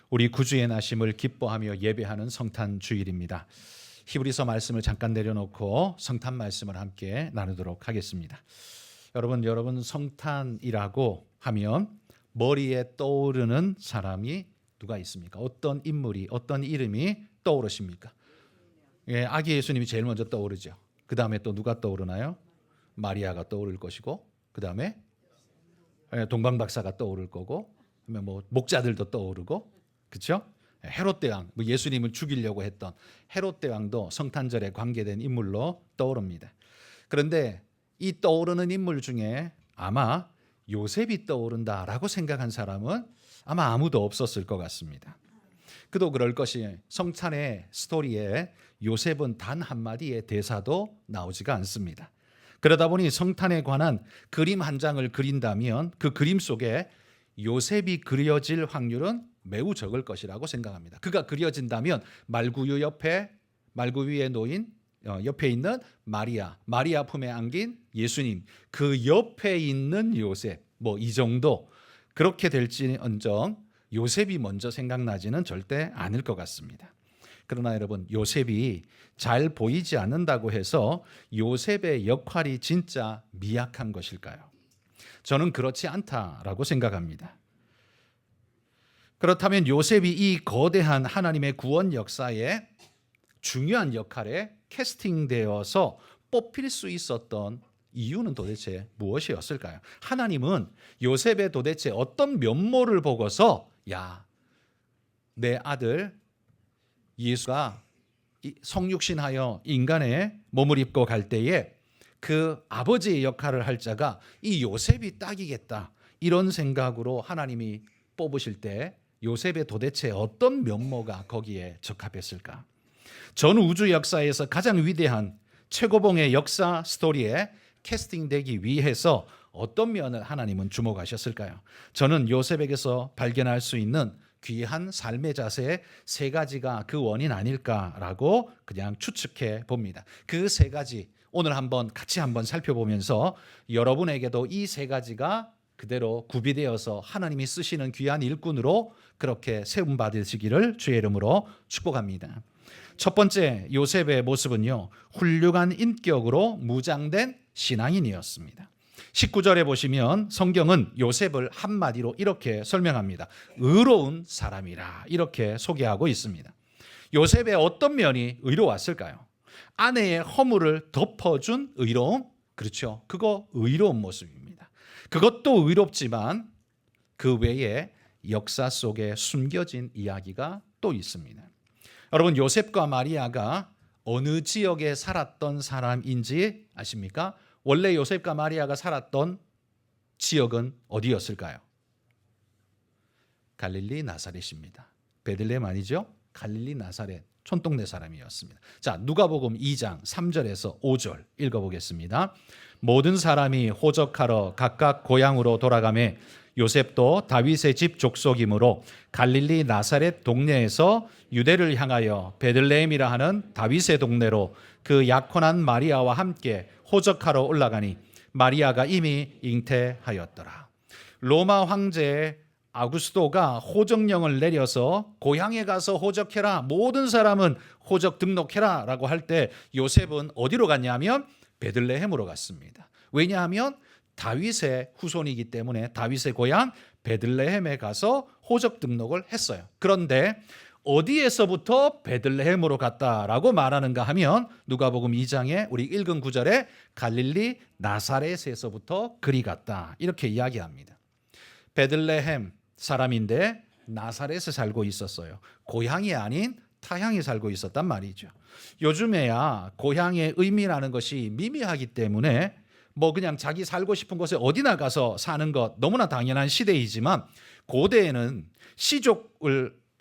우리 구주의 나심을 기뻐하며 예배하는 성탄 주일입니다. 히브리서 말씀을 잠깐 내려놓고 성탄 말씀을 함께 나누도록 하겠습니다. 여러분 성탄이라고 하면 머리에 떠오르는 사람이 누가 있습니까? 어떤 인물이, 어떤 이름이 떠오르십니까? 예, 아기 예수님이 제일 먼저 떠오르죠. 그 다음에 또 누가 떠오르나요? 마리아가 떠오를 것이고, 그 다음에 동방박사가 떠오를 거고, 뭐 목자들도 떠오르고, 그렇죠? 헤롯 대왕, 뭐 예수님을 죽이려고 했던 헤롯 대왕도 성탄절에 관계된 인물로 떠오릅니다. 그런데 이 떠오르는 인물 중에 아마 요셉이 떠오른다라고 생각한 사람은 아마 아무도 없었을 것 같습니다. 그도 그럴 것이 성탄의 스토리에 요셉은 단 한마디의 대사도 나오지가 않습니다. 그러다 보니 성탄에 관한 그림 한 장을 그린다면 그 그림 속에 요셉이 그려질 확률은 매우 적을 것이라고 생각합니다. 그가 그려진다면 말구유 위에 놓인 옆에 있는 마리아 품에 안긴 예수님, 그 옆에 있는 요셉, 뭐 이 정도 그렇게 될지언정 요셉이 먼저 생각나지는 절대 않을 것 같습니다. 그러나 여러분, 요셉이 잘 보이지 않는다고 해서 요셉의 역할이 진짜 미약한 것일까요? 저는 그렇지 않다라고 생각합니다. 그렇다면 요셉이 이 거대한 하나님의 구원 역사에 중요한 역할에 캐스팅되어서 뽑힐 수 있었던 이유는 도대체 무엇이었을까요? 하나님은 요셉의 도대체 어떤 면모를 보고서 내 아들 예수가 성육신하여 인간의 몸을 입고 갈 때에 그 아버지의 역할을 할 자가 이 요셉이 딱이겠다, 이런 생각으로 하나님이 뽑으실 때 요셉의 도대체 어떤 면모가 거기에 적합했을까? 전 우주 역사에서 가장 위대한 최고봉의 역사 스토리에 캐스팅되기 위해서 어떤 면을 하나님은 주목하셨을까요? 저는 요셉에게서 발견할 수 있는 귀한 삶의 자세 세 가지가 그 원인 아닐까라고 그냥 추측해 봅니다. 그 세 가지 오늘 같이 한번 살펴보면서 여러분에게도 이 세 가지가 그대로 구비되어서 하나님이 쓰시는 귀한 일꾼으로 그렇게 세움 받으시기를 주의 이름으로 축복합니다. 첫 번째 요셉의 모습은요, 훌륭한 인격으로 무장된 신앙인이었습니다. 19절에 보시면 성경은 요셉을 한마디로 이렇게 설명합니다. 의로운 사람이라 이렇게 소개하고 있습니다. 요셉의 어떤 면이 의로웠을까요? 아내의 허물을 덮어준 의로움, 그렇죠? 그거 의로운 모습입니다. 그것도 의롭지만 그 외에 역사 속에 숨겨진 이야기가 또 있습니다. 여러분, 요셉과 마리아가 어느 지역에 살았던 사람인지 아십니까? 원래 요셉과 마리아가 살았던 지역은 어디였을까요? 갈릴리 나사렛입니다. 베들레헴 아니죠? 갈릴리 나사렛, 촌동네 사람이었습니다. 자, 누가복음 2장 3절에서 5절 읽어보겠습니다. 모든 사람이 호적하러 각각 고향으로 돌아가매 요셉도 다윗의 집 족속이므로 갈릴리 나사렛 동네에서 유대를 향하여 베들레헴이라 하는 다윗의 동네로 그 약혼한 마리아와 함께 호적하러 올라가니 마리아가 이미 잉태하였더라. 로마 황제 아구스토가 호적령을 내려서 고향에 가서 호적해라, 모든 사람은 호적 등록해라 라고 할 때 요셉은 어디로 갔냐면 베들레헴으로 갔습니다. 왜냐하면 다윗의 후손이기 때문에 다윗의 고향 베들레헴에 가서 호적 등록을 했어요. 그런데 어디에서부터 베들레헴으로 갔다라고 말하는가 하면 누가복음 2장에 우리 읽은 구절에 갈릴리 나사렛에서부터 그리 갔다, 이렇게 이야기합니다. 베들레헴 사람인데 나사렛에 살고 있었어요. 고향이 아닌 타향에 살고 있었단 말이죠. 요즘에야 고향의 의미라는 것이 미미하기 때문에 뭐 그냥 자기 살고 싶은 곳에 어디나 가서 사는 것 너무나 당연한 시대이지만, 고대에는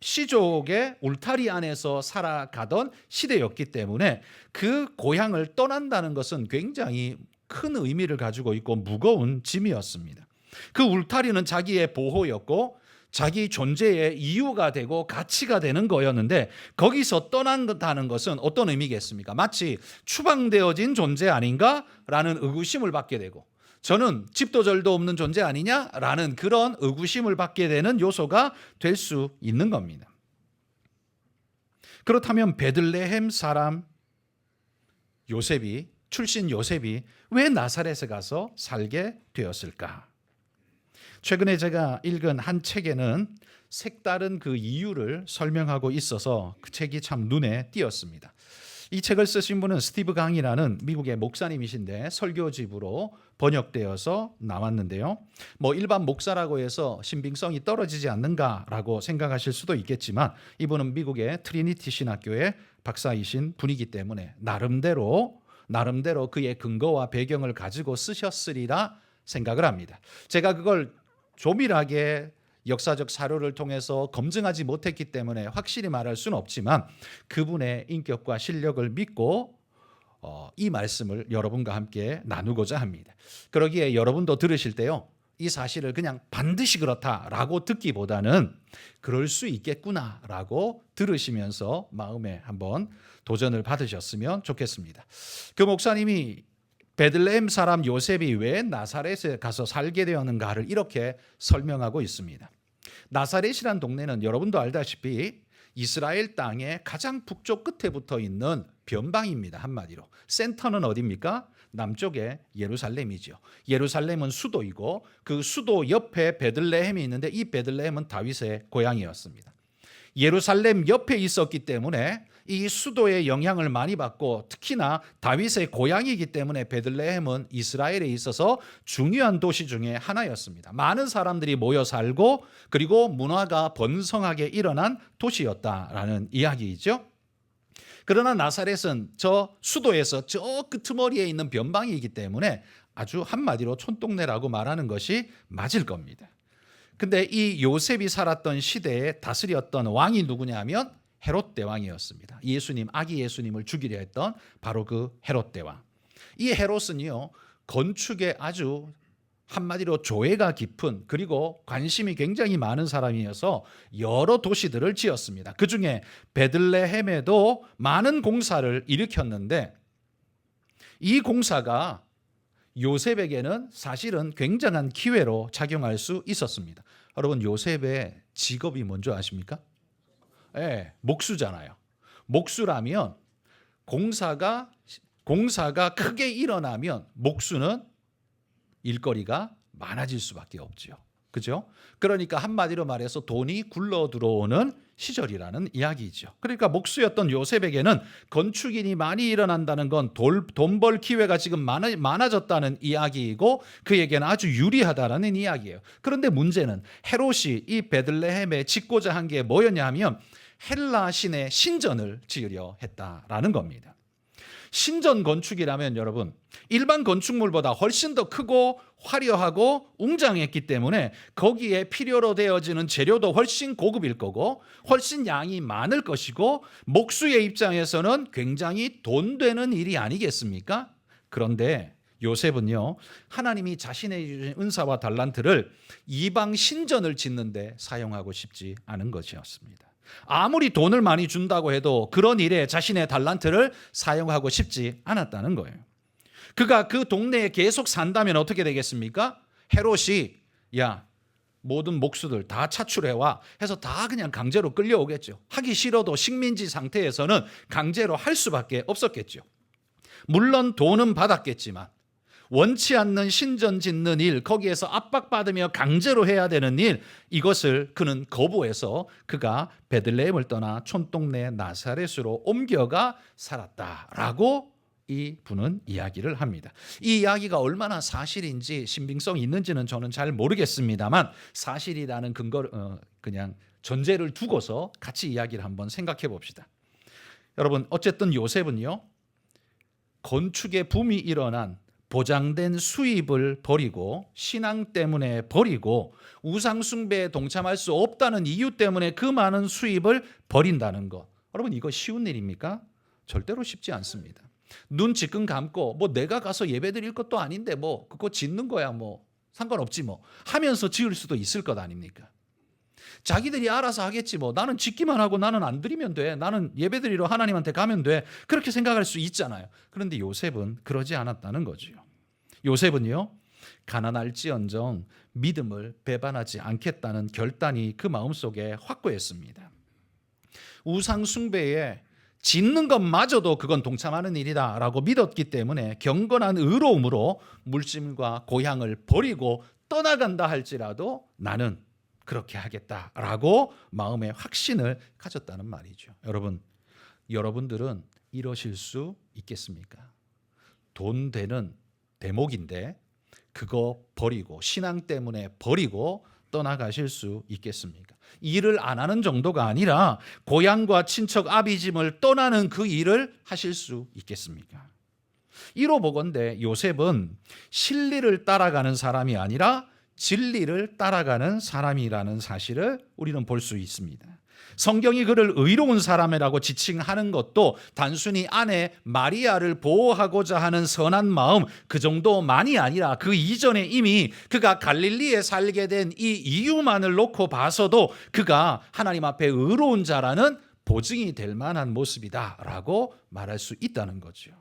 시족의 울타리 안에서 살아가던 시대였기 때문에 그 고향을 떠난다는 것은 굉장히 큰 의미를 가지고 있고 무거운 짐이었습니다. 그 울타리는 자기의 보호였고 자기 존재의 이유가 되고 가치가 되는 거였는데, 거기서 떠난다는 것은 어떤 의미겠습니까? 마치 추방되어진 존재 아닌가라는 의구심을 받게 되고, 저는 집도 절도 없는 존재 아니냐라는 그런 의구심을 받게 되는 요소가 될 수 있는 겁니다. 그렇다면 베들레헴 사람 요셉이, 출신 요셉이 왜 나사렛에 가서 살게 되었을까? 최근에 제가 읽은 한 책에는 색다른 그 이유를 설명하고 있어서 그 책이 참 눈에 띄었습니다. 이 책을 쓰신 분은 스티브 강이라는 미국의 목사님이신데 설교집으로 번역되어서 나왔는데요. 일반 목사라고 해서 신빙성이 떨어지지 않는가라고 생각하실 수도 있겠지만 이분은 미국의 트리니티 신학교의 박사이신 분이기 때문에 나름대로 그의 근거와 배경을 가지고 쓰셨으리라 생각을 합니다. 제가 그걸 조밀하게 역사적 사료를 통해서 검증하지 못했기 때문에 확실히 말할 수는 없지만 그분의 인격과 실력을 믿고 이 말씀을 여러분과 함께 나누고자 합니다. 그러기에 여러분도 들으실 때요, 이 사실을 그냥 반드시 그렇다라고 듣기보다는 그럴 수 있겠구나라고 들으시면서 마음에 한번 도전을 받으셨으면 좋겠습니다. 그 목사님이 베들레헴 사람 요셉이 왜 나사렛에 가서 살게 되었는가를 이렇게 설명하고 있습니다. 나사렛이란 동네는 여러분도 알다시피 이스라엘 땅의 가장 북쪽 끝에 붙어 있는 변방입니다. 한마디로 센터는 어디입니까? 남쪽에 예루살렘이죠. 예루살렘은 수도이고 그 수도 옆에 베들레헴이 있는데 이 베들레헴은 다윗의 고향이었습니다. 예루살렘 옆에 있었기 때문에 이 수도의 영향을 많이 받고 특히나 다윗의 고향이기 때문에 베들레헴은 이스라엘에 있어서 중요한 도시 중에 하나였습니다. 많은 사람들이 모여 살고 그리고 문화가 번성하게 일어난 도시였다라는 이야기이죠. 그러나 나사렛은 저 수도에서 저 끄트머리에 있는 변방이기 때문에 아주 한마디로 촌동네라고 말하는 것이 맞을 겁니다. 근데 이 요셉이 살았던 시대에 다스렸던 왕이 누구냐면 헤롯 대왕이었습니다. 아기 예수님을 죽이려 했던 바로 그 헤롯 대왕. 이 헤롯은요, 건축에 아주 한마디로 조예가 깊은 그리고 관심이 굉장히 많은 사람이어서 여러 도시들을 지었습니다. 그중에 베들레헴에도 많은 공사를 일으켰는데 이 공사가 요셉에게는 사실은 굉장한 기회로 작용할 수 있었습니다. 여러분, 요셉의 직업이 뭔지 아십니까? 목수잖아요. 목수라면 공사가 크게 일어나면 목수는 일거리가 많아질 수밖에 없죠. 그죠? 그러니까 한마디로 말해서 돈이 굴러 들어오는 시절이라는 이야기죠. 그러니까 목수였던 요셉에게는 건축인이 많이 일어난다는 건 돈 벌 기회가 지금 많아졌다는 이야기이고 그에게는 아주 유리하다라는 이야기예요. 그런데 문제는 헤롯이 이 베들레헴에 짓고자 한 게 뭐였냐 하면 헬라 신의 신전을 지으려 했다라는 겁니다. 신전 건축이라면 여러분, 일반 건축물보다 훨씬 더 크고 화려하고 웅장했기 때문에 거기에 필요로 되어지는 재료도 훨씬 고급일 거고 훨씬 양이 많을 것이고 목수의 입장에서는 굉장히 돈 되는 일이 아니겠습니까? 그런데 요셉은요, 하나님이 자신의 주신 은사와 달란트를 이방 신전을 짓는데 사용하고 싶지 않은 것이었습니다. 아무리 돈을 많이 준다고 해도 그런 일에 자신의 달란트를 사용하고 싶지 않았다는 거예요. 그가 그 동네에 계속 산다면 어떻게 되겠습니까? 헤롯이 모든 목수들 다 차출해와 해서 다 그냥 강제로 끌려오겠죠. 하기 싫어도 식민지 상태에서는 강제로 할 수밖에 없었겠죠. 물론 돈은 받았겠지만 원치 않는 신전 짓는 일, 거기에서 압박받으며 강제로 해야 되는 일, 이것을 그는 거부해서 그가 베들레헴을 떠나 촌동네 나사렛으로 옮겨가 살았다라고 이 분은 이야기를 합니다. 이 이야기가 얼마나 사실인지 신빙성이 있는지는 저는 잘 모르겠습니다만 사실이라는 근거를 그냥 전제를 두고서 같이 이야기를 한번 생각해 봅시다. 여러분, 어쨌든 요셉은요, 건축의 붐이 일어난 보장된 수입을 버리고 신앙 때문에 버리고 우상 숭배에 동참할 수 없다는 이유 때문에 그 많은 수입을 버린다는 것. 여러분, 이거 쉬운 일입니까? 절대로 쉽지 않습니다. 눈 지끈 감고 내가 가서 예배드릴 것도 아닌데 그거 짓는 거야 상관없지 하면서 지을 수도 있을 것 아닙니까? 자기들이 알아서 하겠지 나는 짓기만 하고 나는 안 드리면 돼. 나는 예배드리러 하나님한테 가면 돼. 그렇게 생각할 수 있잖아요. 그런데 요셉은 그러지 않았다는 거죠. 요셉은요, 가난할지언정 믿음을 배반하지 않겠다는 결단이 그 마음속에 확고했습니다. 우상 숭배에 짓는 것마저도 그건 동참하는 일이다라고 믿었기 때문에 경건한 의로움으로 물질과 고향을 버리고 떠나간다 할지라도 나는 그렇게 하겠다라고 마음의 확신을 가졌다는 말이죠. 여러분들은 이러실 수 있겠습니까? 돈 되는 대목인데 그거 버리고 신앙 때문에 버리고 떠나가실 수 있겠습니까? 일을 안 하는 정도가 아니라 고향과 친척 아비집을 떠나는 그 일을 하실 수 있겠습니까? 이로 보건대 요셉은 실리를 따라가는 사람이 아니라 진리를 따라가는 사람이라는 사실을 우리는 볼 수 있습니다. 성경이 그를 의로운 사람이라고 지칭하는 것도 단순히 아내 마리아를 보호하고자 하는 선한 마음 그 정도만이 아니라 그 이전에 이미 그가 갈릴리에 살게 된 이 이유만을 놓고 봐서도 그가 하나님 앞에 의로운 자라는 보증이 될 만한 모습이다라고 말할 수 있다는 거죠.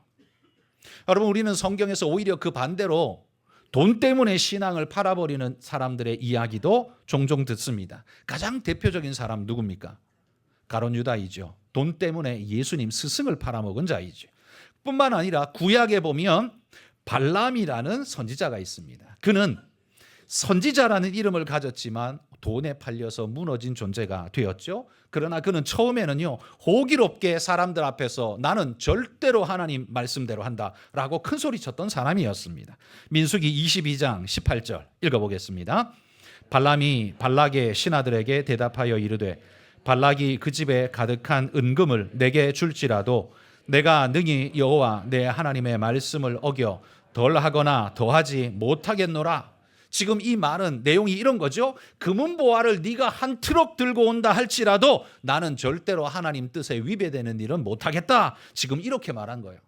여러분, 우리는 성경에서 오히려 그 반대로 돈 때문에 신앙을 팔아버리는 사람들의 이야기도 종종 듣습니다. 가장 대표적인 사람 누굽니까? 가룟 유다이죠. 돈 때문에 예수님 스승을 팔아먹은 자이죠. 뿐만 아니라 구약에 보면 발람이라는 선지자가 있습니다. 그는 선지자라는 이름을 가졌지만 돈에 팔려서 무너진 존재가 되었죠. 그러나 그는 처음에는요, 호기롭게 사람들 앞에서 나는 절대로 하나님 말씀대로 한다라고 큰 소리 쳤던 사람이었습니다. 민수기 22장 18절 읽어보겠습니다. 발람이 발락의 신하들에게 대답하여 이르되 발락이 그 집에 가득한 은금을 내게 줄지라도 내가 능히 여호와 내 하나님의 말씀을 어겨 덜하거나 더하지 못하겠노라. 지금 이 말은 내용이 이런 거죠. 금은보화를 네가 한 트럭 들고 온다 할지라도 나는 절대로 하나님 뜻에 위배되는 일은 못하겠다. 지금 이렇게 말한 거예요.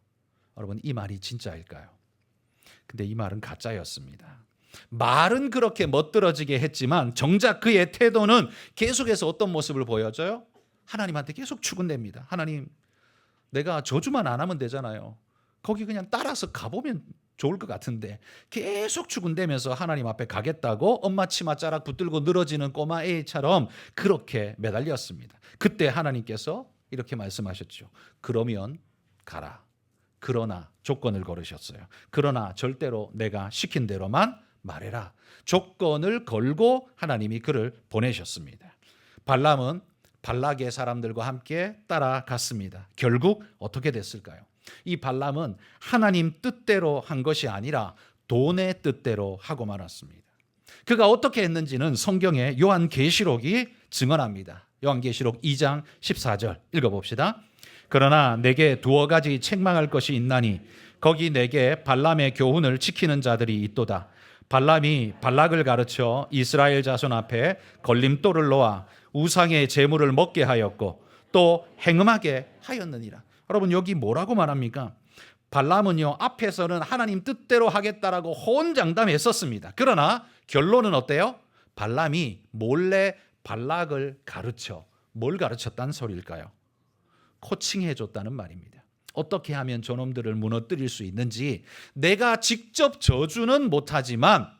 여러분, 이 말이 진짜일까요? 근데 이 말은 가짜였습니다. 말은 그렇게 멋들어지게 했지만 정작 그의 태도는 계속해서 어떤 모습을 보여줘요? 하나님한테 계속 추근됩니다. 하나님, 내가 저주만 안 하면 되잖아요. 거기 그냥 따라서 가보면 좋을 것 같은데 계속 추근대면서 하나님 앞에 가겠다고 엄마 치마 자락 붙들고 늘어지는 꼬마 애처럼 그렇게 매달렸습니다. 그때 하나님께서 이렇게 말씀하셨죠. 그러면 가라. 그러나 조건을 걸으셨어요. 그러나 절대로 내가 시킨 대로만 말해라. 조건을 걸고 하나님이 그를 보내셨습니다. 발람은 발락의 사람들과 함께 따라갔습니다. 결국 어떻게 됐을까요? 이 발람은 하나님 뜻대로 한 것이 아니라 돈의 뜻대로 하고 말았습니다. 그가 어떻게 했는지는 성경의 요한계시록이 증언합니다. 요한계시록 2장 14절 읽어봅시다. 그러나 내게 두어 가지 책망할 것이 있나니 거기 내게 발람의 교훈을 지키는 자들이 있도다. 발람이 발락을 가르쳐 이스라엘 자손 앞에 걸림돌을 놓아 우상의 제물을 먹게 하였고 또 행음하게 하였느니라. 여러분, 여기 뭐라고 말합니까? 발람은요, 앞에서는 하나님 뜻대로 하겠다라고 호언장담했었습니다. 그러나 결론은 어때요? 발람이 몰래 발락을 가르쳐 뭘 가르쳤다는 소리일까요? 코칭해줬다는 말입니다. 어떻게 하면 저놈들을 무너뜨릴 수 있는지 내가 직접 저주는 못하지만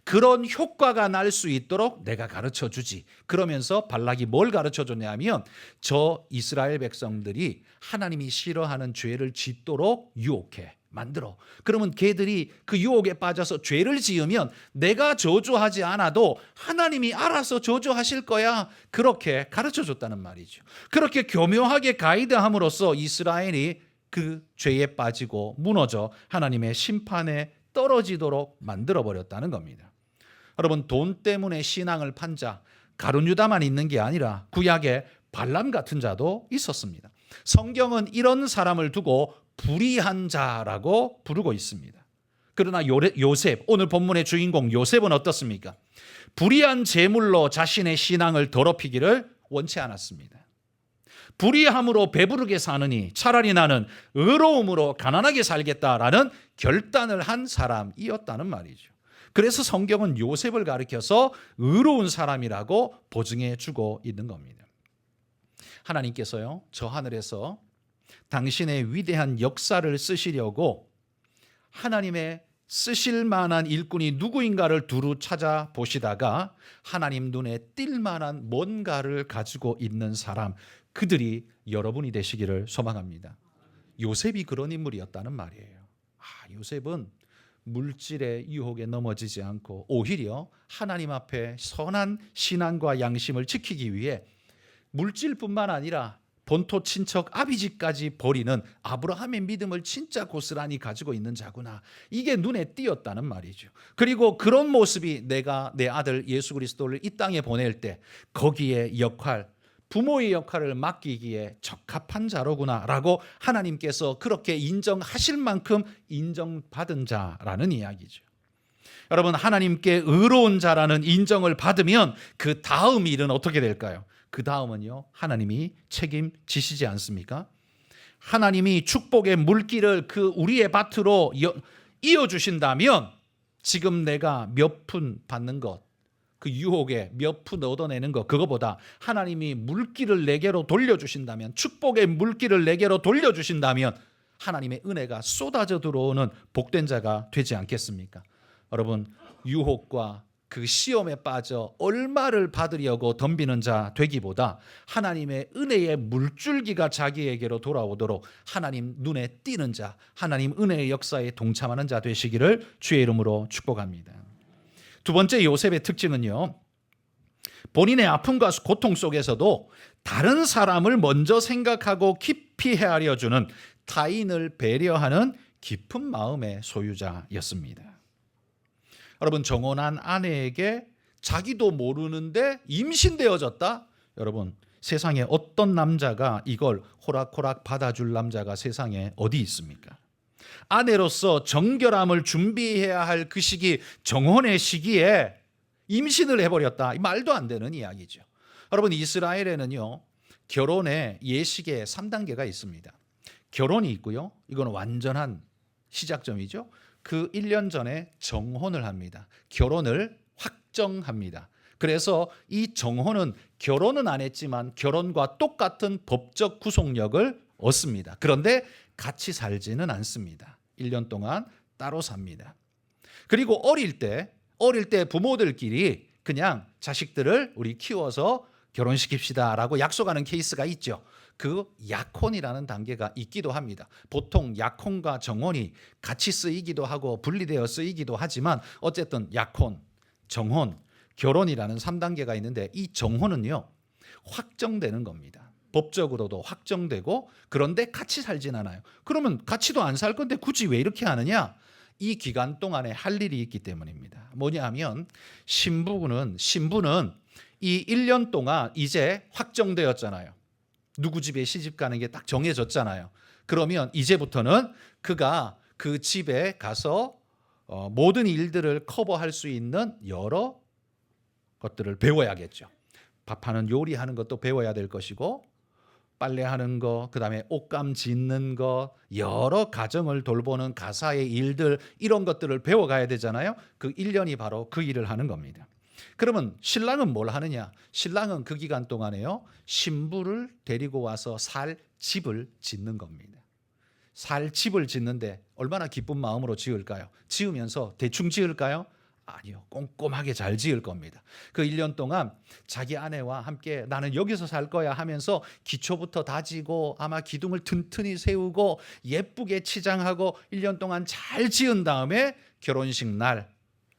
그런 효과가 날 수 있도록 내가 가르쳐 주지. 그러면서 발락이 뭘 가르쳐 줬냐면 저 이스라엘 백성들이 하나님이 싫어하는 죄를 짓도록 유혹해 만들어. 그러면 걔들이 그 유혹에 빠져서 죄를 지으면 내가 저주하지 않아도 하나님이 알아서 저주하실 거야. 그렇게 가르쳐 줬다는 말이죠. 그렇게 교묘하게 가이드함으로써 이스라엘이 그 죄에 빠지고 무너져 하나님의 심판에 떨어지도록 만들어버렸다는 겁니다. 여러분, 돈 때문에 신앙을 판 자, 가룟 유다만 있는 게 아니라 구약에 발람 같은 자도 있었습니다. 성경은 이런 사람을 두고 불의한 자라고 부르고 있습니다. 그러나 요셉, 오늘 본문의 주인공 요셉은 어떻습니까? 불의한 제물로 자신의 신앙을 더럽히기를 원치 않았습니다. 불의함으로 배부르게 사느니 차라리 나는 의로움으로 가난하게 살겠다라는 결단을 한 사람이었다는 말이죠. 그래서 성경은 요셉을 가리켜서 의로운 사람이라고 보증해 주고 있는 겁니다. 하나님께서요, 저 하늘에서 당신의 위대한 역사를 쓰시려고 하나님의 쓰실 만한 일꾼이 누구인가를 두루 찾아보시다가 하나님 눈에 띌 만한 뭔가를 가지고 있는 사람, 그들이 여러분이 되시기를 소망합니다. 요셉이 그런 인물이었다는 말이에요. 요셉은 물질의 유혹에 넘어지지 않고 오히려 하나님 앞에 선한 신앙과 양심을 지키기 위해 물질뿐만 아니라 본토 친척 아비집까지 버리는 아브라함의 믿음을 진짜 고스란히 가지고 있는 자구나, 이게 눈에 띄었다는 말이죠. 그리고 그런 모습이 내가 내 아들 예수 그리스도를 이 땅에 보낼 때 거기에 역할, 부모의 역할을 맡기기에 적합한 자로구나라고 하나님께서 그렇게 인정하실 만큼 인정받은 자라는 이야기죠. 여러분, 하나님께 의로운 자라는 인정을 받으면 그 다음 일은 어떻게 될까요? 그 다음은요, 하나님이 책임지시지 않습니까? 하나님이 축복의 물길을 그 우리의 밭으로 이어주신다면 지금 내가 몇 푼 받는 것, 그 유혹에 몇 푼 얻어내는 것, 그거보다 하나님이 물길을 내게로 돌려주신다면, 축복의 물길을 내게로 돌려주신다면 하나님의 은혜가 쏟아져 들어오는 복된 자가 되지 않겠습니까? 여러분, 유혹과 그 시험에 빠져 얼마를 받으려고 덤비는 자 되기보다 하나님의 은혜의 물줄기가 자기에게로 돌아오도록 하나님 눈에 띄는 자, 하나님 은혜의 역사에 동참하는 자 되시기를 주의 이름으로 축복합니다. 두 번째 요셉의 특징은요, 본인의 아픔과 고통 속에서도 다른 사람을 먼저 생각하고 깊이 헤아려 주는, 타인을 배려하는 깊은 마음의 소유자였습니다. 여러분, 정혼한 아내에게 자기도 모르는데 임신되어졌다? 여러분, 세상에 어떤 남자가 이걸 호락호락 받아줄 남자가 세상에 어디 있습니까? 아내로서 정결함을 준비해야 할 그 시기, 정혼의 시기에 임신을 해버렸다. 말도 안 되는 이야기죠. 여러분, 이스라엘에는요, 결혼의 예식의 3단계가 있습니다. 결혼이 있고요, 이건 완전한 시작점이죠. 그 1년 전에 정혼을 합니다. 결혼을 확정합니다. 그래서 이 정혼은 결혼은 안 했지만 결혼과 똑같은 법적 구속력을 얻습니다. 그런데 같이 살지는 않습니다. 1년 동안 따로 삽니다. 그리고 어릴 때 부모들끼리 그냥 자식들을 우리 키워서 결혼시킵시다라고 약속하는 케이스가 있죠. 그 약혼이라는 단계가 있기도 합니다. 보통 약혼과 정혼이 같이 쓰이기도 하고 분리되어 쓰이기도 하지만 어쨌든 약혼, 정혼, 결혼이라는 3단계가 있는데, 이 정혼은요, 확정되는 겁니다. 법적으로도 확정되고, 그런데 같이 살진 않아요. 그러면 같이도 안 살 건데 굳이 왜 이렇게 하느냐? 이 기간 동안에 할 일이 있기 때문입니다. 뭐냐 하면 신부는 이 1년 동안 이제 확정되었잖아요. 누구 집에 시집 가는 게 딱 정해졌잖아요. 그러면 이제부터는 그가 그 집에 가서 모든 일들을 커버할 수 있는 여러 것들을 배워야겠죠. 밥하는, 요리하는 것도 배워야 될 것이고, 빨래하는 거, 그다음에 옷감 짓는 거, 여러 가정을 돌보는 가사의 일들, 이런 것들을 배워가야 되잖아요. 그 1년이 바로 그 일을 하는 겁니다. 그러면 신랑은 뭘 하느냐? 신랑은 그 기간 동안에요, 신부를 데리고 와서 살 집을 짓는 겁니다. 살 집을 짓는데 얼마나 기쁜 마음으로 지을까요? 지으면서 대충 지을까요? 아니요, 꼼꼼하게 잘 지을 겁니다. 그 1년 동안 자기 아내와 함께 나는 여기서 살 거야 하면서 기초부터 다지고 아마 기둥을 튼튼히 세우고 예쁘게 치장하고 1년 동안 잘 지은 다음에 결혼식 날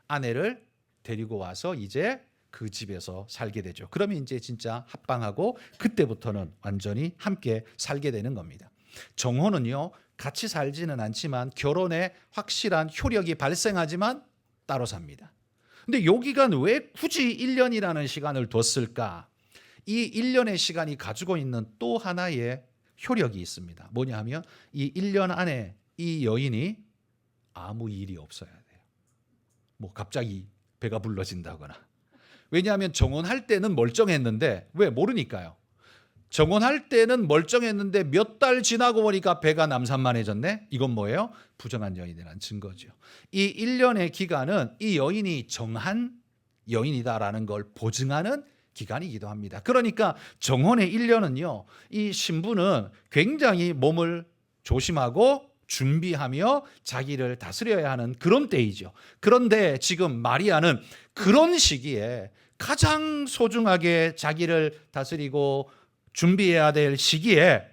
아내를 데리고 와서 이제 그 집에서 살게 되죠. 그러면 이제 진짜 합방하고 그때부터는 완전히 함께 살게 되는 겁니다. 정혼은요, 같이 살지는 않지만 결혼에 확실한 효력이 발생하지만 따로 삽니다. 근데 이 기간 왜 굳이 1년이라는 시간을 뒀을까? 이 1년의 시간이 가지고 있는 또 하나의 효력이 있습니다. 뭐냐 하면 이 1년 안에 이 여인이 아무 일이 없어야 돼요. 뭐 갑자기 배가 불러진다거나. 왜냐하면 정혼할 때는 멀쩡했는데, 왜 모르니까요. 정혼할 때는 멀쩡했는데 몇 달 지나고 보니까 배가 남산만해졌네. 이건 뭐예요? 부정한 여인이라는 증거죠. 이 1년의 기간은 이 여인이 정한 여인이다라는 걸 보증하는 기간이기도 합니다. 그러니까 정혼의 1년은요, 이 신부는 굉장히 몸을 조심하고 준비하며 자기를 다스려야 하는 그런 때이죠. 그런데 지금 마리아는 그런 시기에 가장 소중하게 자기를 다스리고 준비해야 될 시기에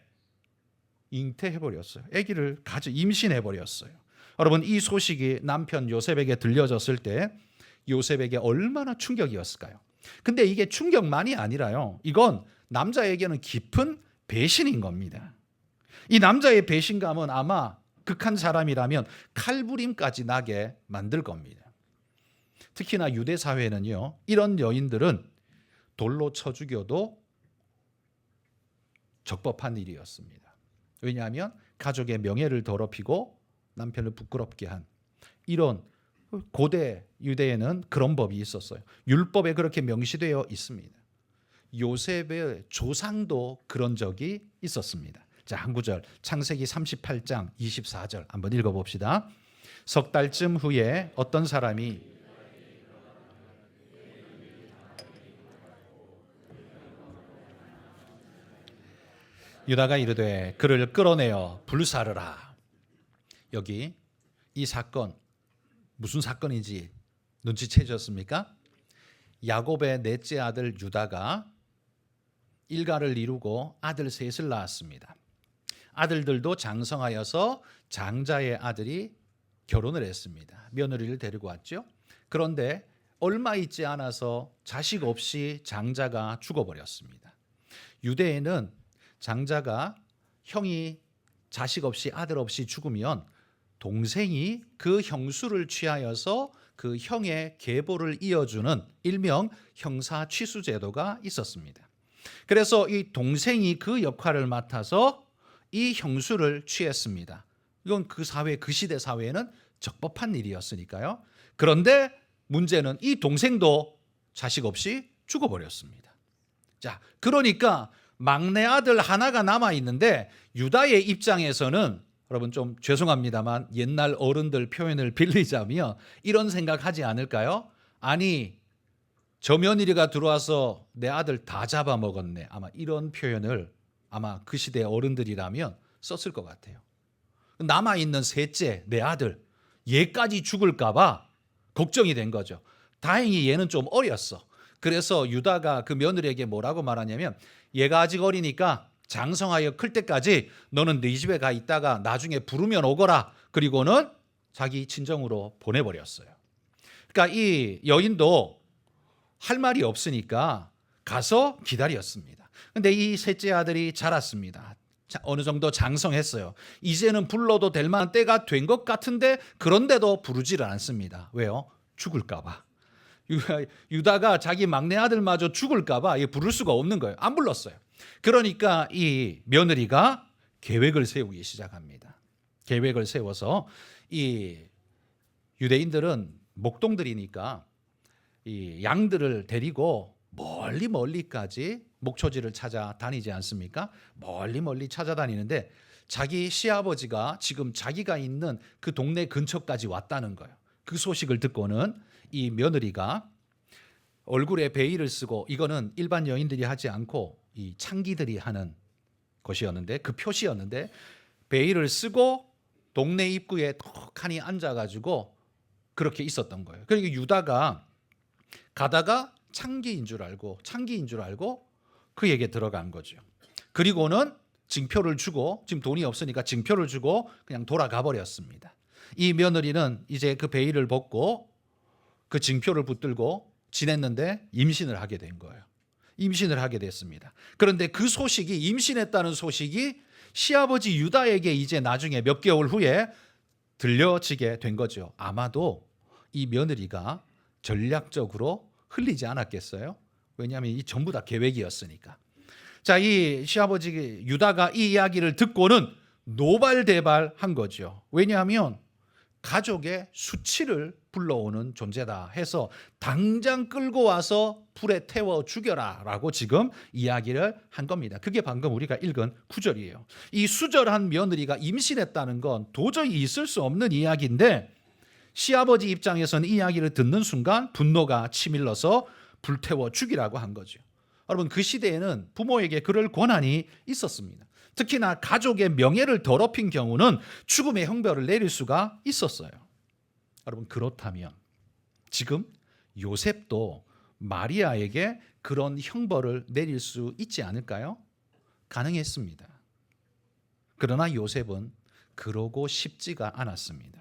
잉태해버렸어요. 아기를 임신해버렸어요. 여러분, 이 소식이 남편 요셉에게 들려졌을 때 요셉에게 얼마나 충격이었을까요? 근데 이게 충격만이 아니라요, 이건 남자에게는 깊은 배신인 겁니다. 이 남자의 배신감은 아마 극한 사람이라면 칼부림까지 나게 만들 겁니다. 특히나 유대 사회는요, 이런 여인들은 돌로 쳐 죽여도 적법한 일이었습니다. 왜냐하면 가족의 명예를 더럽히고 남편을 부끄럽게 한, 이런 고대 유대에는 그런 법이 있었어요. 율법에 그렇게 명시되어 있습니다. 요셉의 조상도 그런 적이 있었습니다. 자, 한 구절, 창세기 38장 24절 한번 읽어봅시다. 석 달쯤 후에 어떤 사람이 유다가 이르되 그를 끌어내어 불사르라. 여기 이 사건 무슨 사건인지 눈치채셨습니까? 야곱의 넷째 아들 유다가 일가를 이루고 아들 셋을 낳았습니다. 아들들도 장성하여서 장자의 아들이 결혼을 했습니다. 며느리를 데리고 왔죠. 그런데 얼마 있지 않아서 자식 없이 장자가 죽어버렸습니다. 유대에는 장자가 형이 자식 없이 아들 없이 죽으면 동생이 그 형수를 취하여서 그 형의 계보를 이어주는 일명 형사 취수 제도가 있었습니다. 그래서 이 동생이 그 역할을 맡아서 이 형수를 취했습니다. 이건 그 사회, 그 시대 사회에는 적법한 일이었으니까요. 그런데 문제는 이 동생도 자식 없이 죽어버렸습니다. 자, 그러니까 막내 아들 하나가 남아 있는데 유다의 입장에서는, 여러분 좀 죄송합니다만 옛날 어른들 표현을 빌리자면 이런 생각하지 않을까요? 아니, 저 며느리가 들어와서 내 아들 다 잡아먹었네. 아마 이런 표현을 아마 그 시대 어른들이라면 썼을 것 같아요. 남아있는 셋째 내 아들, 얘까지 죽을까 봐 걱정이 된 거죠. 다행히 얘는 좀 어렸어. 그래서 유다가 그 며느리에게 뭐라고 말하냐면, 얘가 아직 어리니까 장성하여 클 때까지 너는 네 집에 가 있다가 나중에 부르면 오거라. 그리고는 자기 친정으로 보내버렸어요. 그러니까 이 여인도 할 말이 없으니까 가서 기다렸습니다. 근데 이 셋째 아들이 자랐습니다. 어느 정도 장성했어요. 이제는 불러도 될 만한 때가 된 것 같은데, 그런데도 부르지를 않습니다. 왜요? 죽을까 봐. 유다가 자기 막내 아들마저 죽을까 봐 부를 수가 없는 거예요. 안 불렀어요. 그러니까 이 며느리가 계획을 세우기 시작합니다. 계획을 세워서 이 유대인들은 목동들이니까 이 양들을 데리고 멀리까지 목초지를 찾아다니지 않습니까? 멀리 찾아다니는데 자기 시아버지가 지금 자기가 있는 그 동네 근처까지 왔다는 거예요. 그 소식을 듣고는 이 며느리가 얼굴에 베일을 쓰고, 이거는 일반 여인들이 하지 않고 이 창기들이 하는 것이었는데, 그 표시였는데, 베일을 쓰고 동네 입구에 톡하니 앉아가지고 그렇게 있었던 거예요. 그러니까 유다가 가다가 창기인 줄 알고 그에게 들어간 거죠. 그리고는 징표를 주고, 지금 돈이 없으니까 징표를 주고 그냥 돌아가 버렸습니다. 이 며느리는 이제 그 베일을 벗고 그 징표를 붙들고 지냈는데 임신을 하게 된 거예요. 임신을 하게 됐습니다. 그런데 그 소식이, 임신했다는 소식이 시아버지 유다에게 이제 나중에 몇 개월 후에 들려지게 된 거죠. 아마도 이 며느리가 전략적으로 흘리지 않았겠어요? 왜냐하면 이 전부 다 계획이었으니까. 자, 이 시아버지 유다가 이 이야기를 듣고는 노발대발한 거죠. 왜냐하면 가족의 수치를 불러오는 존재다 해서 당장 끌고 와서 불에 태워 죽여라 라고 지금 이야기를 한 겁니다. 그게 방금 우리가 읽은 구절이에요. 이 수절한 며느리가 임신했다는 건 도저히 있을 수 없는 이야기인데, 시아버지 입장에서는 이 이야기를 듣는 순간 분노가 치밀러서 불태워 죽이라고 한 거죠. 여러분, 그 시대에는 부모에게 그럴 권한이 있었습니다. 특히나 가족의 명예를 더럽힌 경우는 죽음의 형벌을 내릴 수가 있었어요. 여러분, 그렇다면 지금 요셉도 마리아에게 그런 형벌을 내릴 수 있지 않을까요? 가능했습니다. 그러나 요셉은 그러고 싶지가 않았습니다.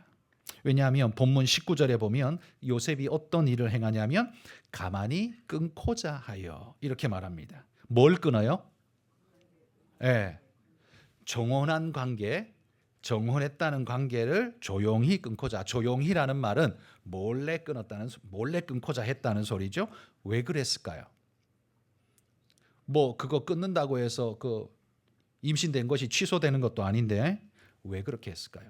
왜냐하면 본문 19절에 보면 요셉이 어떤 일을 행하냐면 가만히 끊고자 하여 이렇게 말합니다. 뭘 끊어요? 정혼한 관계, 정혼했다는 관계를 조용히 끊고자. 조용히라는 말은 몰래 끊고자 했다는 소리죠. 왜 그랬을까요? 뭐 그거 끊는다고 해서 그 임신된 것이 취소되는 것도 아닌데 왜 그렇게 했을까요?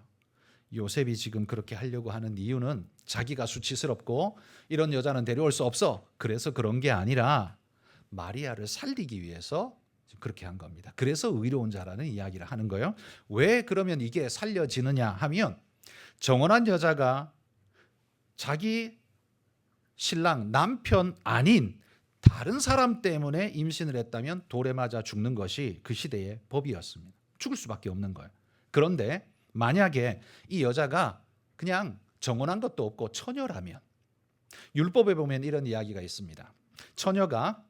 요셉이 지금 그렇게 하려고 하는 이유는 자기가 수치스럽고 이런 여자는 데려올 수 없어. 그래서 그런 게 아니라 마리아를 살리기 위해서 그렇게 한 겁니다. 그래서 의로운 자라는 이야기를 하는 거예요. 왜 그러면 이게 살려지느냐 하면 정혼한 여자가 자기 신랑, 남편 아닌 다른 사람 때문에 임신을 했다면 돌에 맞아 죽는 것이 그 시대의 법이었습니다. 죽을 수밖에 없는 거예요. 그런데 만약에 이 여자가 그냥 정혼한 것도 없고 처녀라면, 율법에 보면 이런 이야기가 있습니다. 처녀가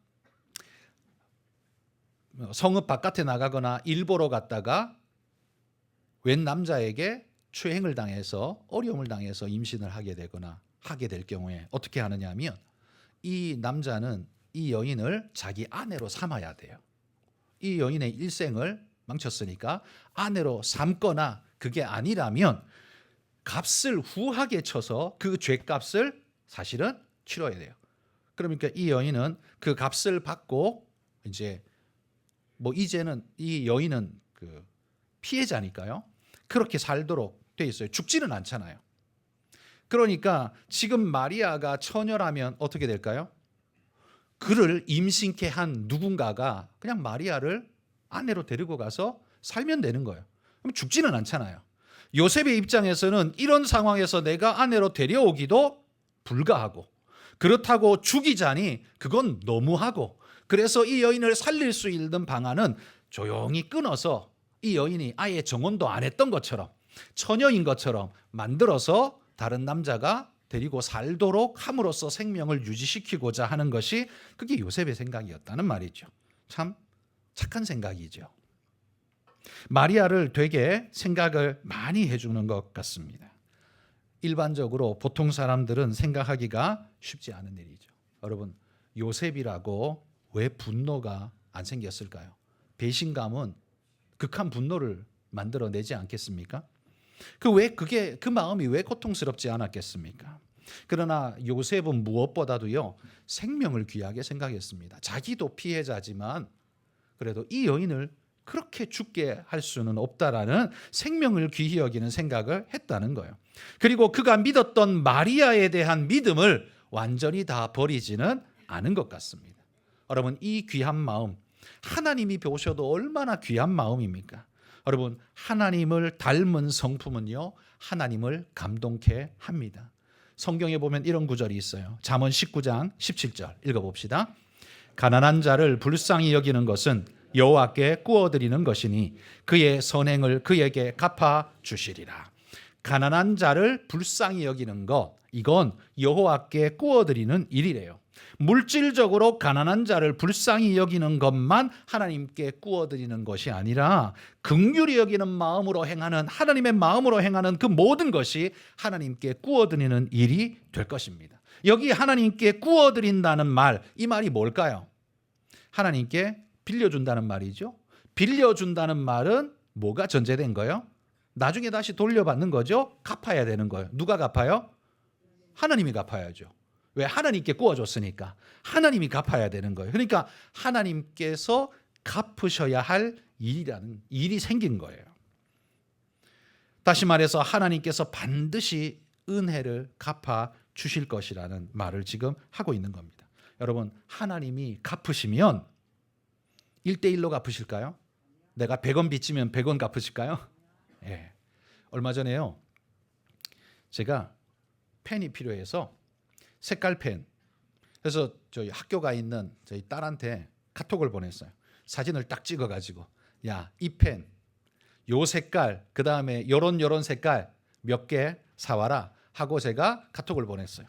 성읍 바깥에 나가거나 일 보러 갔다가 웬 남자에게 추행을 당해서 어려움을 당해서 임신을 하게 되거나 하게 될 경우에 어떻게 하느냐 하면 이 남자는 이 여인을 자기 아내로 삼아야 돼요. 이 여인의 일생을 망쳤으니까 아내로 삼거나 그게 아니라면 값을 후하게 쳐서 그 죄값을 사실은 치러야 돼요. 그러니까 이 여인은 그 값을 받고 이제 뭐 이제는 이 여인은 그 피해자니까요. 그렇게 살도록 돼 있어요. 죽지는 않잖아요. 그러니까 지금 마리아가 처녀라면 어떻게 될까요? 그를 임신케 한 누군가가 그냥 마리아를 아내로 데리고 가서 살면 되는 거예요. 그럼 죽지는 않잖아요. 요셉의 입장에서는 이런 상황에서 내가 아내로 데려오기도 불가하고 그렇다고 죽이자니 그건 너무하고 그래서 이 여인을 살릴 수 있는 방안은 조용히 끊어서 이 여인이 아예 정혼도 안 했던 것처럼 처녀인 것처럼 만들어서 다른 남자가 데리고 살도록 함으로써 생명을 유지시키고자 하는 것이 그게 요셉의 생각이었다는 말이죠. 참 착한 생각이죠. 마리아를 되게 생각을 많이 해주는 것 같습니다. 일반적으로 보통 사람들은 생각하기가 쉽지 않은 일이죠. 여러분, 요셉이라고 왜 분노가 안 생겼을까요? 배신감은 극한 분노를 만들어내지 않겠습니까? 그 마음이 왜 고통스럽지 않았겠습니까? 그러나 요셉은 무엇보다도요 생명을 귀하게 생각했습니다. 자기도 피해자지만 그래도 이 여인을 그렇게 죽게 할 수는 없다라는 생명을 귀히 여기는 생각을 했다는 거예요. 그리고 그가 믿었던 마리아에 대한 믿음을 완전히 다 버리지는 않은 것 같습니다. 여러분, 이 귀한 마음 하나님이 보셔도 얼마나 귀한 마음입니까? 여러분, 하나님을 닮은 성품은요 하나님을 감동케 합니다. 성경에 보면 이런 구절이 있어요. 잠언 19장 17절 읽어봅시다. 가난한 자를 불쌍히 여기는 것은 여호와께 구워드리는 것이니 그의 선행을 그에게 갚아 주시리라. 가난한 자를 불쌍히 여기는 것, 이건 여호와께 구워드리는 일이래요. 물질적으로 가난한 자를 불쌍히 여기는 것만 하나님께 구워드리는 것이 아니라 긍휼히 여기는 마음으로 행하는 하나님의 마음으로 행하는 그 모든 것이 하나님께 구워드리는 일이 될 것입니다. 여기 하나님께 구워드린다는 말, 이 말이 뭘까요? 하나님께 빌려준다는 말이죠. 빌려준다는 말은 뭐가 전제된 거예요? 나중에 다시 돌려받는 거죠. 갚아야 되는 거예요. 누가 갚아요? 하나님이 갚아야죠. 왜? 하나님께 구워줬으니까 하나님이 갚아야 되는 거예요. 그러니까 하나님께서 갚으셔야 할 일이라는 일이 생긴 거예요. 다시 말해서 하나님께서 반드시 은혜를 갚아 주실 것이라는 말을 지금 하고 있는 겁니다. 여러분, 하나님이 갚으시면 1대1로 갚으실까요? 내가 100원 빚지면 100원 갚으실까요? 예. 얼마 전에요. 제가 펜이 필요해서 색깔 펜. 그래서 저희 학교 가 있는 저희 딸한테 카톡을 보냈어요. 사진을 딱 찍어가지고 야, 이 펜, 요 색깔, 그 다음에 요런 색깔 몇 개 사와라 하고 제가 카톡을 보냈어요.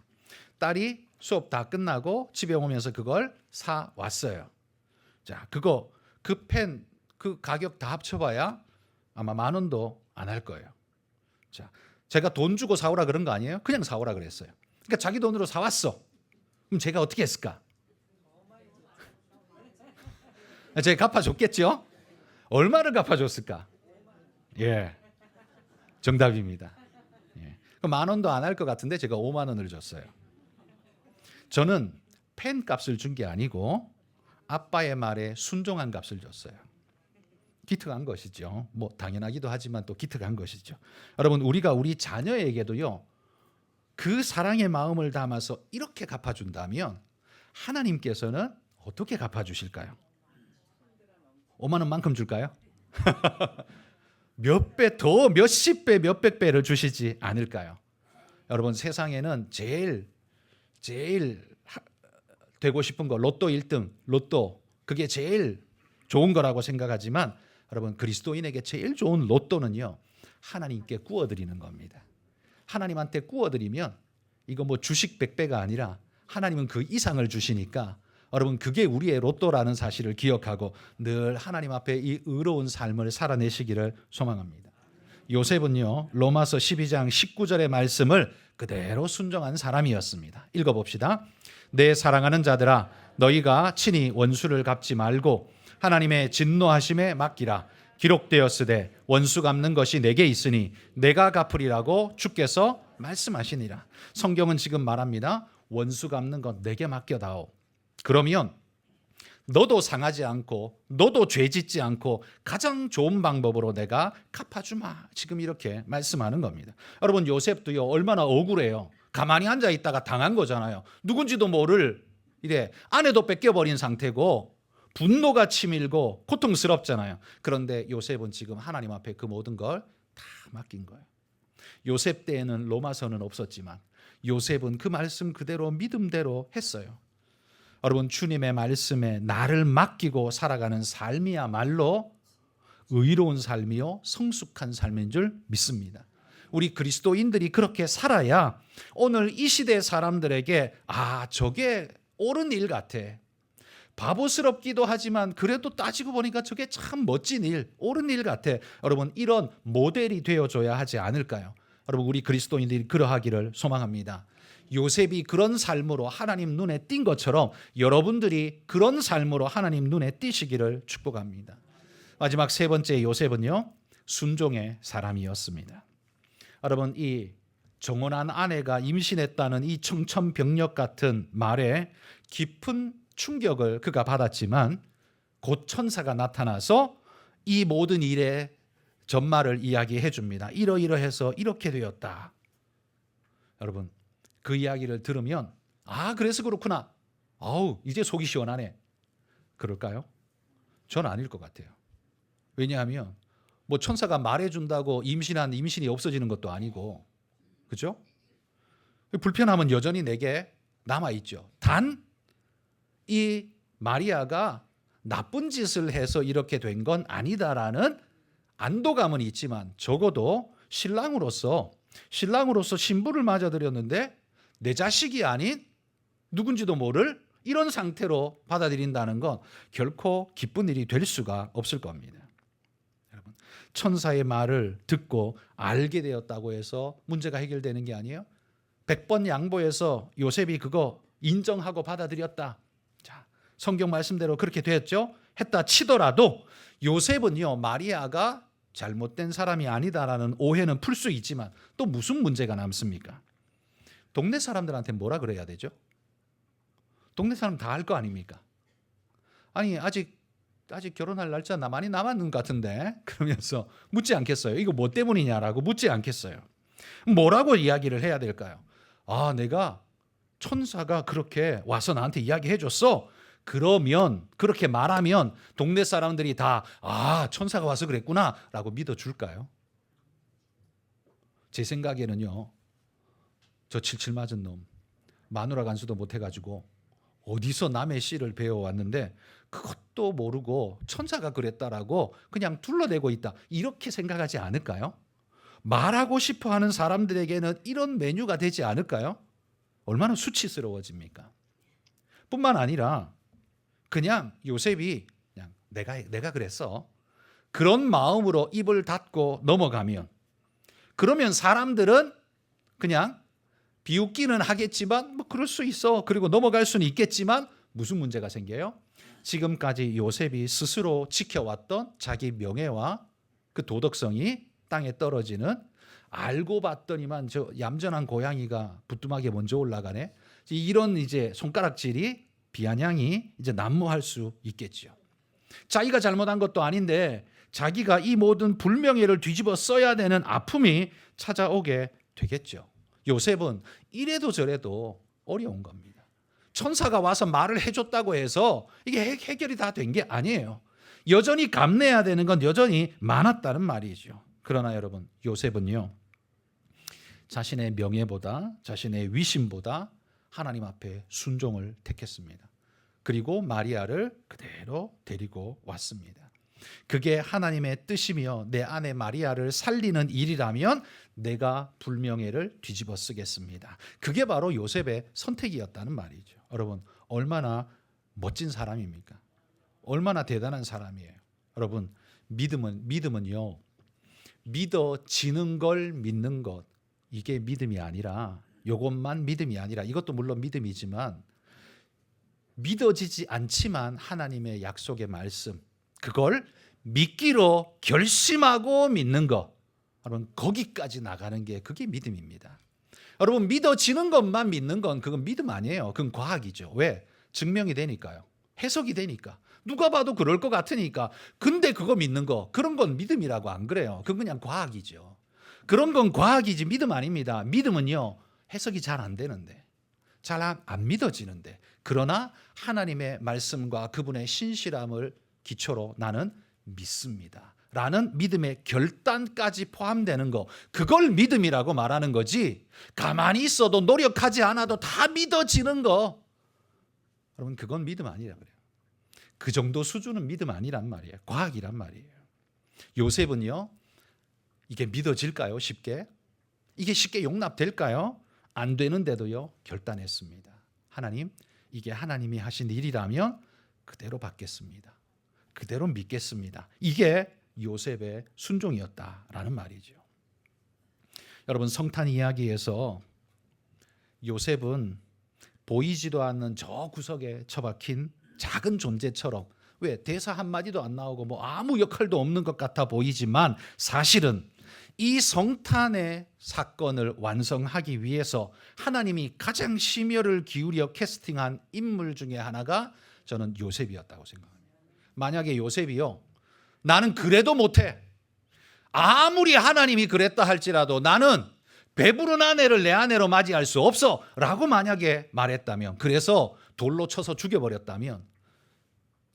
딸이 수업 다 끝나고 집에 오면서 그걸 사 왔어요. 자, 그 펜, 그 가격 다 합쳐봐야 아마 10,000원도 안 할 거예요. 자, 제가 돈 주고 사오라 그런 거 아니에요? 그냥 사오라 그랬어요. 그러니까 자기 돈으로 사왔어. 그럼 제가 어떻게 했을까? 제가 갚아줬겠죠? 얼마를 갚아줬을까? 예, 정답입니다. 예. 10,000원도 안 할 것 같은데 제가 50,000원을 줬어요. 저는 펜 값을 준 게 아니고 아빠의 말에 순종한 값을 줬어요. 기특한 것이죠. 뭐 당연하기도 하지만 또 기특한 것이죠. 여러분, 우리가 우리 자녀에게도요, 그 사랑의 마음을 담아서 이렇게 갚아준다면 하나님께서는 어떻게 갚아주실까요? 50,000원만큼 줄까요? 몇 배 더, 몇십 배, 몇백 배를 주시지 않을까요? 여러분, 세상에는 제일 되고 싶은 거, 로또 1등, 로또, 그게 제일 좋은 거라고 생각하지만 여러분, 그리스도인에게 제일 좋은 로또는요, 하나님께 구워드리는 겁니다. 하나님한테 구워드리면 이거 뭐 주식 100배가 아니라 하나님은 그 이상을 주시니까 여러분, 그게 우리의 로또라는 사실을 기억하고 늘 하나님 앞에 이 의로운 삶을 살아내시기를 소망합니다. 요셉은요, 로마서 12장 19절의 말씀을 그대로 순종한 사람이었습니다. 읽어봅시다. 내 사랑하는 자들아, 너희가 친히 원수를 갚지 말고 하나님의 진노하심에 맡기라. 기록되었으되 원수 갚는 것이 내게 있으니 내가 갚으리라고 주께서 말씀하시니라. 성경은 지금 말합니다. 원수 갚는 것 내게 맡겨다오. 그러면 너도 상하지 않고 너도 죄 짓지 않고 가장 좋은 방법으로 내가 갚아주마. 지금 이렇게 말씀하는 겁니다. 여러분, 요셉도요, 얼마나 억울해요. 가만히 앉아 있다가 당한 거잖아요. 누군지도 모를 이래 아내도 뺏겨버린 상태고 분노가 치밀고 고통스럽잖아요. 그런데 요셉은 지금 하나님 앞에 그 모든 걸 다 맡긴 거예요. 요셉 때에는 로마서는 없었지만 요셉은 그 말씀 그대로 믿음대로 했어요. 여러분, 주님의 말씀에 나를 맡기고 살아가는 삶이야말로 의로운 삶이요 성숙한 삶인 줄 믿습니다. 우리 그리스도인들이 그렇게 살아야 오늘 이 시대 사람들에게 저게 옳은 일 같아. 바보스럽기도 하지만 그래도 따지고 보니까 저게 참 멋진 일, 옳은 일 같아. 여러분, 이런 모델이 되어줘야 하지 않을까요? 여러분, 우리 그리스도인들이 그러하기를 소망합니다. 요셉이 그런 삶으로 하나님 눈에 띈 것처럼 여러분들이 그런 삶으로 하나님 눈에 띄시기를 축복합니다. 마지막 세 번째 요셉은요, 순종의 사람이었습니다. 여러분, 이 정혼한 아내가 임신했다는 이 청천벽력 같은 말에 깊은 충격을 그가 받았지만 곧 천사가 나타나서 이 모든 일의 전말을 이야기해 줍니다. 이러이러해서 이렇게 되었다. 여러분, 그 이야기를 들으면 그래서 그렇구나. 이제 속이 시원하네. 그럴까요? 전 아닐 것 같아요. 왜냐하면 뭐 천사가 말해준다고 임신이 없어지는 것도 아니고, 그죠? 불편함은 여전히 내게 남아있죠. 단 이 마리아가 나쁜 짓을 해서 이렇게 된 건 아니다라는 안도감은 있지만 적어도 신랑으로서 신부를 맞아들였는데 내 자식이 아닌 누군지도 모를 이런 상태로 받아들인다는 건 결코 기쁜 일이 될 수가 없을 겁니다. 여러분, 천사의 말을 듣고 알게 되었다고 해서 문제가 해결되는 게 아니에요. 100번 양보해서 요셉이 그거 인정하고 받아들였다. 자, 성경 말씀대로 그렇게 됐죠. 했다 치더라도 요셉은요, 마리아가 잘못된 사람이 아니다라는 오해는 풀 수 있지만 또 무슨 문제가 남습니까? 동네 사람들한테 뭐라 그래야 되죠? 동네 사람 다 알 거 아닙니까? 아니, 아직 결혼할 날짜 많이 남았는 것 같은데, 그러면서 묻지 않겠어요? 이거 뭐 때문이냐라고 묻지 않겠어요? 뭐라고 이야기를 해야 될까요? 내가 천사가 그렇게 와서 나한테 이야기해 줬어. 그러면 그렇게 말하면 동네 사람들이 다 천사가 와서 그랬구나 라고 믿어줄까요? 제 생각에는요, 저 칠칠 맞은 놈 마누라 간수도 못해가지고 어디서 남의 씨를 배워왔는데 그것도 모르고 천사가 그랬다라고 그냥 둘러대고 있다. 이렇게 생각하지 않을까요? 말하고 싶어하는 사람들에게는 이런 메뉴가 되지 않을까요? 얼마나 수치스러워집니까? 뿐만 아니라 그냥 요셉이 그냥 내가 그랬어. 그런 마음으로 입을 닫고 넘어가면, 그러면 사람들은 그냥 비웃기는 하겠지만 뭐 그럴 수 있어. 그리고 넘어갈 수는 있겠지만 무슨 문제가 생겨요? 지금까지 요셉이 스스로 지켜왔던 자기 명예와 그 도덕성이 땅에 떨어지는, 알고 봤더니만 저 얌전한 고양이가 부뚜막에 먼저 올라가네. 이런 이제 손가락질이, 비아냥이 이제 난무할 수 있겠죠. 자기가 잘못한 것도 아닌데 자기가 이 모든 불명예를 뒤집어 써야 되는 아픔이 찾아오게 되겠죠. 요셉은 이래도 저래도 어려운 겁니다. 천사가 와서 말을 해줬다고 해서 이게 해결이 다 된 게 아니에요. 여전히 감내해야 되는 건 여전히 많았다는 말이죠. 그러나 여러분, 요셉은요, 자신의 명예보다, 자신의 위신보다 하나님 앞에 순종을 택했습니다. 그리고 마리아를 그대로 데리고 왔습니다. 그게 하나님의 뜻이며 내 아내 마리아를 살리는 일이라면 내가 불명예를 뒤집어 쓰겠습니다. 그게 바로 요셉의 선택이었다는 말이죠. 여러분, 얼마나 멋진 사람입니까? 얼마나 대단한 사람이에요. 여러분, 믿음은요, 믿어지는 걸 믿는 것, 이게 믿음이 아니라, 이것만 믿음이 아니라, 이것도 물론 믿음이지만 믿어지지 않지만 하나님의 약속의 말씀, 그걸 믿기로 결심하고 믿는 것, 여러분, 거기까지 나가는 게 그게 믿음입니다. 여러분, 믿어지는 것만 믿는 건 그건 믿음 아니에요. 그건 과학이죠. 왜? 증명이 되니까요. 해석이 되니까. 누가 봐도 그럴 것 같으니까. 근데 그거 믿는 거, 그런 건 믿음이라고 안 그래요. 그건 그냥 과학이죠. 그런 건 과학이지 믿음 아닙니다. 믿음은요, 해석이 잘 안 되는데, 잘 안 믿어지는데, 그러나 하나님의 말씀과 그분의 신실함을 기초로 나는 믿습니다 라는 믿음의 결단까지 포함되는 거, 그걸 믿음이라고 말하는 거지, 가만히 있어도 노력하지 않아도 다 믿어지는 거, 여러분, 그건 믿음 아니라 그래요. 그 정도 수준은 믿음 아니란 말이에요. 과학이란 말이에요. 요셉은요, 이게 믿어질까요? 쉽게? 이게 쉽게 용납될까요? 안 되는데도요, 결단했습니다. 하나님, 이게 하나님이 하신 일이라면 그대로 받겠습니다. 그대로 믿겠습니다. 이게 요셉의 순종이었다라는 말이죠. 여러분, 성탄 이야기에서 요셉은 보이지도 않는 저 구석에 처박힌 작은 존재처럼, 왜 대사 한마디도 안 나오고 뭐 아무 역할도 없는 것 같아 보이지만, 사실은 이 성탄의 사건을 완성하기 위해서 하나님이 가장 심혈을 기울여 캐스팅한 인물 중에 하나가 저는 요셉이었다고 생각합니다. 만약에 요셉이요, 나는 그래도 못해, 아무리 하나님이 그랬다 할지라도 나는 배부른 아내를 내 아내로 맞이할 수 없어 라고 만약에 말했다면, 그래서 돌로 쳐서 죽여버렸다면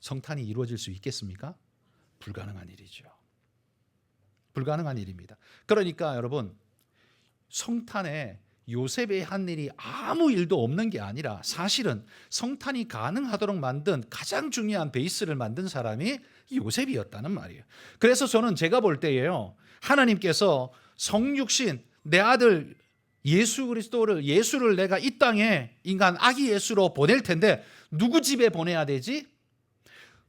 성탄이 이루어질 수 있겠습니까? 불가능한 일이죠. 불가능한 일입니다. 그러니까 여러분, 성탄에 요셉의 한 일이 아무 일도 없는 게 아니라, 사실은 성탄이 가능하도록 만든 가장 중요한 베이스를 만든 사람이 요셉이었다는 말이에요. 그래서 저는 제가 볼 때예요, 하나님께서 성육신 내 아들 예수 그리스도를, 예수를 내가 이 땅에 인간 아기 예수로 보낼 텐데 누구 집에 보내야 되지?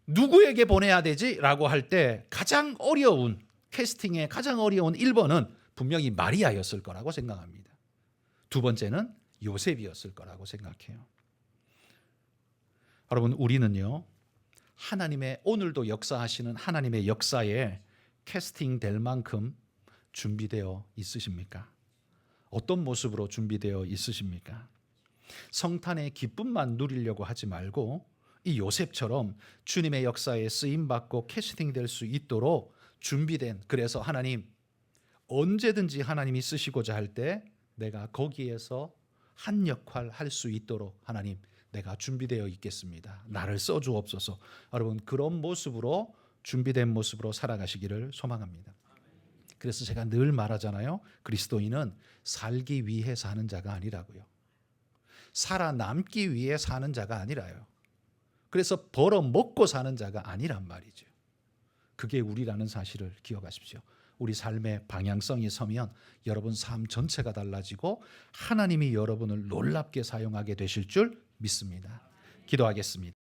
누구에게 보내야 되지? 라고 할 때 가장 어려운, 캐스팅의 가장 어려운 1번은 분명히 마리아였을 거라고 생각합니다. 두 번째는 요셉이었을 거라고 생각해요. 여러분, 우리는요, 하나님의, 오늘도 역사하시는 하나님의 역사에 캐스팅될 만큼 준비되어 있으십니까? 어떤 모습으로 준비되어 있으십니까? 성탄의 기쁨만 누리려고 하지 말고 이 요셉처럼 주님의 역사에 쓰임받고 캐스팅될 수 있도록 준비된, 그래서 하나님, 언제든지 하나님이 쓰시고자 할 때 내가 거기에서 한 역할 할 수 있도록 하나님, 내가 준비되어 있겠습니다, 나를 써주옵소서. 여러분, 그런 모습으로, 준비된 모습으로 살아가시기를 소망합니다. 그래서 제가 늘 말하잖아요, 그리스도인은 살기 위해 사는 자가 아니라고요. 살아남기 위해 사는 자가 아니라요. 그래서 벌어 먹고 사는 자가 아니란 말이죠. 그게 우리라는 사실을 기억하십시오. 우리 삶의 방향성이 서면 여러분 삶 전체가 달라지고 하나님이 여러분을 놀랍게 사용하게 되실 줄 믿습니다. 기도하겠습니다.